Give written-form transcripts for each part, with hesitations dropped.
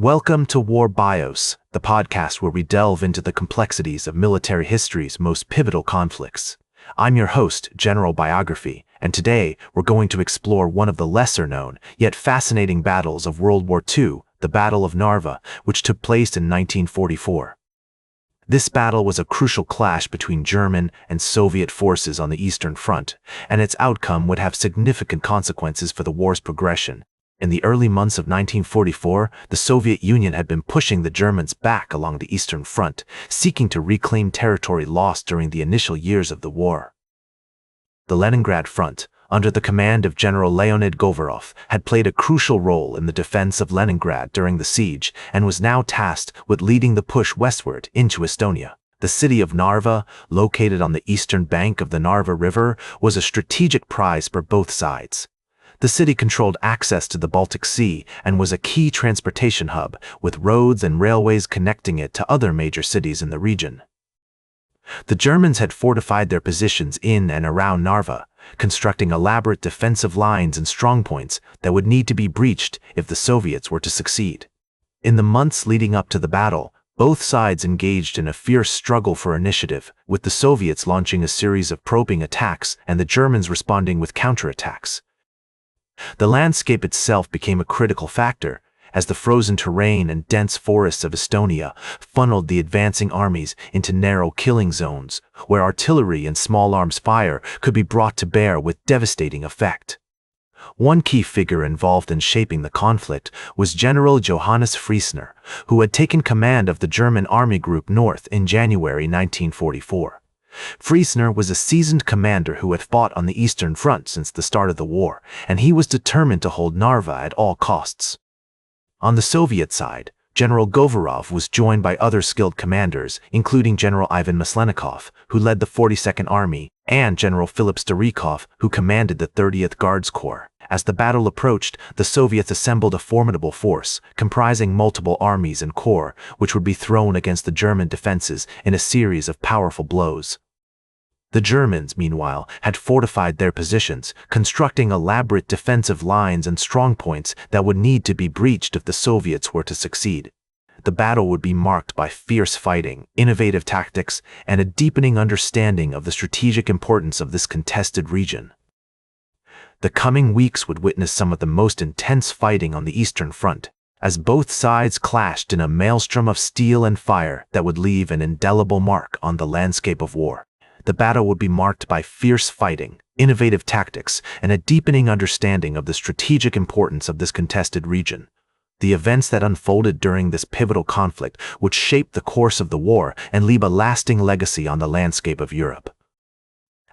Welcome to War Bios, the podcast where we delve into the complexities of military history's most pivotal conflicts. I'm your host, General Biography, and today we're going to explore one of the lesser-known, yet fascinating battles of World War II, the Battle of Narva, which took place in 1944. This battle was a crucial clash between German and Soviet forces on the Eastern Front, and its outcome would have significant consequences for the war's progression. In the early months of 1944, the Soviet Union had been pushing the Germans back along the Eastern Front, seeking to reclaim territory lost during the initial years of the war. The Leningrad Front, under the command of General Leonid Govorov, had played a crucial role in the defense of Leningrad during the siege and was now tasked with leading the push westward into Estonia. The city of Narva, located on the eastern bank of the Narva River, was a strategic prize for both sides. The city controlled access to the Baltic Sea and was a key transportation hub, with roads and railways connecting it to other major cities in the region. The Germans had fortified their positions in and around Narva, constructing elaborate defensive lines and strongpoints that would need to be breached if the Soviets were to succeed. In the months leading up to the battle, both sides engaged in a fierce struggle for initiative, with the Soviets launching a series of probing attacks and the Germans responding with counterattacks. The landscape itself became a critical factor, as the frozen terrain and dense forests of Estonia funneled the advancing armies into narrow killing zones, where artillery and small arms fire could be brought to bear with devastating effect. One key figure involved in shaping the conflict was General Johannes Friesner, who had taken command of the German Army Group North in January 1944. Friesner was a seasoned commander who had fought on the Eastern Front since the start of the war, and he was determined to hold Narva at all costs. On the Soviet side, General Govorov was joined by other skilled commanders, including General Ivan Maslenikov, who led the 42nd Army, and General Philip Starikov, who commanded the 30th Guards Corps. As the battle approached, the Soviets assembled a formidable force, comprising multiple armies and corps, which would be thrown against the German defenses in a series of powerful blows. The Germans, meanwhile, had fortified their positions, constructing elaborate defensive lines and strongpoints that would need to be breached if the Soviets were to succeed. The battle would be marked by fierce fighting, innovative tactics, and a deepening understanding of the strategic importance of this contested region. The coming weeks would witness some of the most intense fighting on the Eastern Front, as both sides clashed in a maelstrom of steel and fire that would leave an indelible mark on the landscape of war. The battle would be marked by fierce fighting, innovative tactics, and a deepening understanding of the strategic importance of this contested region. The events that unfolded during this pivotal conflict would shape the course of the war and leave a lasting legacy on the landscape of Europe.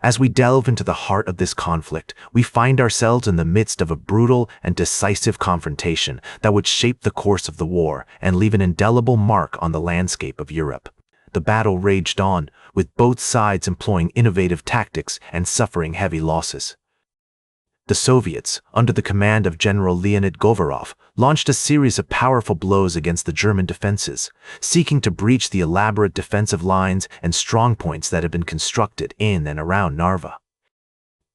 As we delve into the heart of this conflict, we find ourselves in the midst of a brutal and decisive confrontation that would shape the course of the war and leave an indelible mark on the landscape of Europe. The battle raged on, with both sides employing innovative tactics and suffering heavy losses. The Soviets, under the command of General Leonid Govorov, launched a series of powerful blows against the German defenses, seeking to breach the elaborate defensive lines and strongpoints that had been constructed in and around Narva.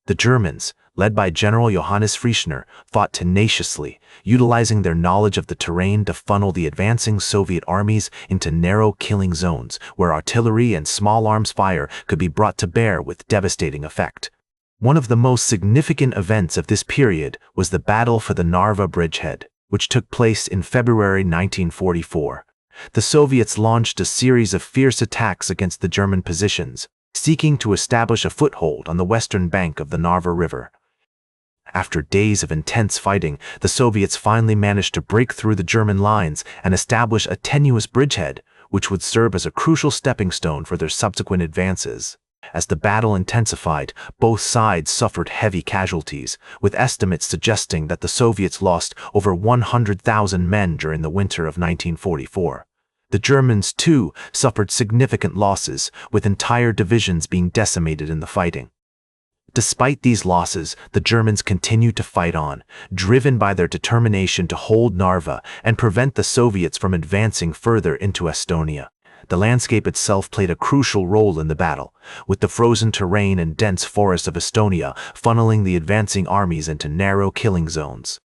The Germans, led by General Johannes Friesner, fought tenaciously, utilizing their knowledge of the terrain to funnel the advancing Soviet armies into narrow killing zones where artillery and small arms fire could be brought to bear with devastating effect. One of the most significant events of this period was the Battle for the Narva bridgehead, which took place in February 1944. The Soviets launched a series of fierce attacks against the German positions, seeking to establish a foothold on the western bank of the Narva River. After days of intense fighting, the Soviets finally managed to break through the German lines and establish a tenuous bridgehead, which would serve as a crucial stepping stone for their subsequent advances. As the battle intensified, both sides suffered heavy casualties, with estimates suggesting that the Soviets lost over 100,000 men during the winter of 1944. The Germans, too, suffered significant losses, with entire divisions being decimated in the fighting. Despite these losses, the Germans continued to fight on, driven by their determination to hold Narva and prevent the Soviets from advancing further into Estonia. The landscape itself played a crucial role in the battle, with the frozen terrain and dense forests of Estonia funneling the advancing armies into narrow killing zones.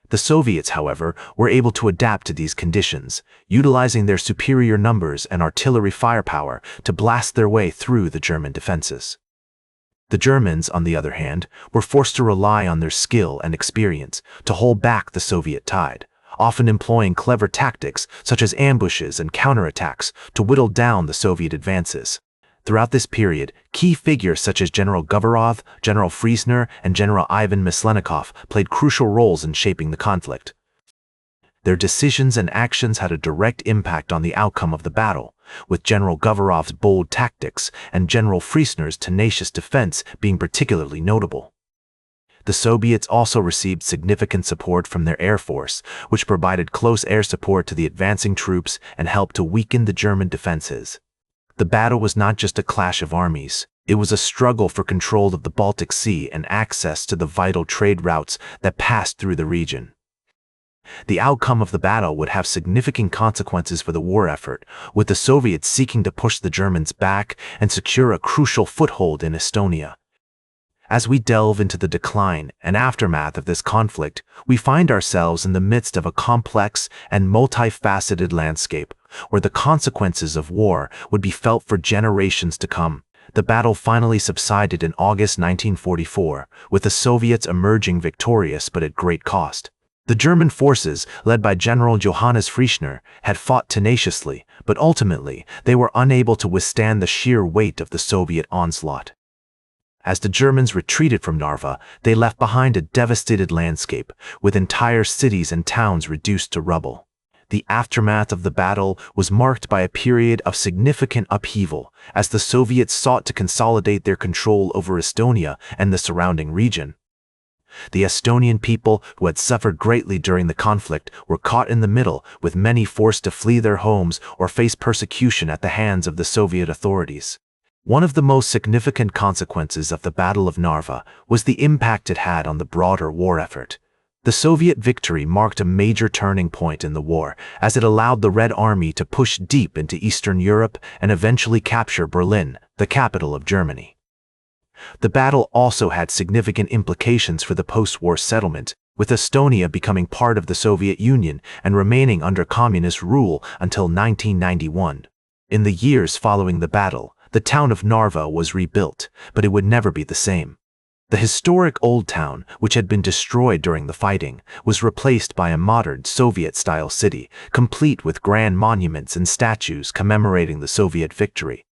The Soviets, however, were able to adapt to these conditions, utilizing their superior numbers and artillery firepower to blast their way through the German defenses. The Germans, on the other hand, were forced to rely on their skill and experience to hold back the Soviet tide, often employing clever tactics such as ambushes and counterattacks to whittle down the Soviet advances. Throughout this period, key figures such as General Govorov, General Friesner, and General Ivan Maslenikov played crucial roles in shaping the conflict. Their decisions and actions had a direct impact on the outcome of the battle, with General Govorov's bold tactics and General Friesner's tenacious defense being particularly notable. The Soviets also received significant support from their air force, which provided close air support to the advancing troops and helped to weaken the German defenses. The battle was not just a clash of armies, it was a struggle for control of the Baltic Sea and access to the vital trade routes that passed through the region. The outcome of the battle would have significant consequences for the war effort, with the Soviets seeking to push the Germans back and secure a crucial foothold in Estonia. As we delve into the decline and aftermath of this conflict, we find ourselves in the midst of a complex and multifaceted landscape, where the consequences of war would be felt for generations to come. The battle finally subsided in August 1944, with the Soviets emerging victorious but at great cost. The German forces, led by General Johannes Friesner, had fought tenaciously, but ultimately they were unable to withstand the sheer weight of the Soviet onslaught. As the Germans retreated from Narva, they left behind a devastated landscape, with entire cities and towns reduced to rubble. The aftermath of the battle was marked by a period of significant upheaval, as the Soviets sought to consolidate their control over Estonia and the surrounding region. The Estonian people, who had suffered greatly during the conflict, were caught in the middle, with many forced to flee their homes or face persecution at the hands of the Soviet authorities. One of the most significant consequences of the Battle of Narva was the impact it had on the broader war effort. The Soviet victory marked a major turning point in the war, as it allowed the Red Army to push deep into Eastern Europe and eventually capture Berlin, the capital of Germany. The battle also had significant implications for the post-war settlement, with Estonia becoming part of the Soviet Union and remaining under communist rule until 1991. In the years following the battle, the town of Narva was rebuilt, but it would never be the same. The historic old town, which had been destroyed during the fighting, was replaced by a modern Soviet-style city, complete with grand monuments and statues commemorating the Soviet victory.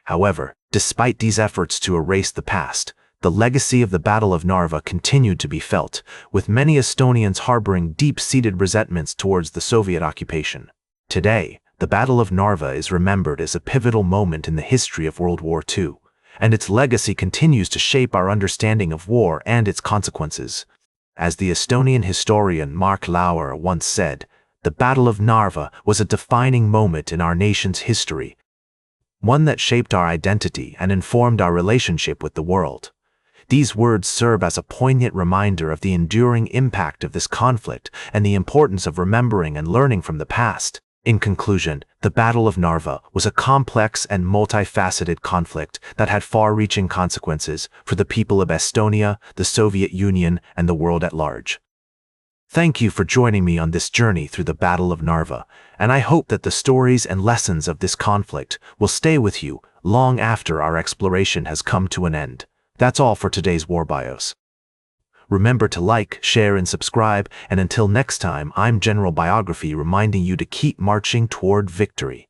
However, despite these efforts to erase the past, the legacy of the Battle of Narva continued to be felt, with many Estonians harboring deep-seated resentments towards the Soviet occupation. Today, the Battle of Narva is remembered as a pivotal moment in the history of World War II, and its legacy continues to shape our understanding of war and its consequences. As the Estonian historian Mark Lauer once said, the Battle of Narva was a defining moment in our nation's history, one that shaped our identity and informed our relationship with the world. These words serve as a poignant reminder of the enduring impact of this conflict and the importance of remembering and learning from the past. In conclusion, the Battle of Narva was a complex and multifaceted conflict that had far-reaching consequences for the people of Estonia, the Soviet Union, and the world at large. Thank you for joining me on this journey through the Battle of Narva, and I hope that the stories and lessons of this conflict will stay with you long after our exploration has come to an end. That's all for today's War Bios. Remember to like, share, and subscribe, and until next time, I'm General Biography reminding you to keep marching toward victory.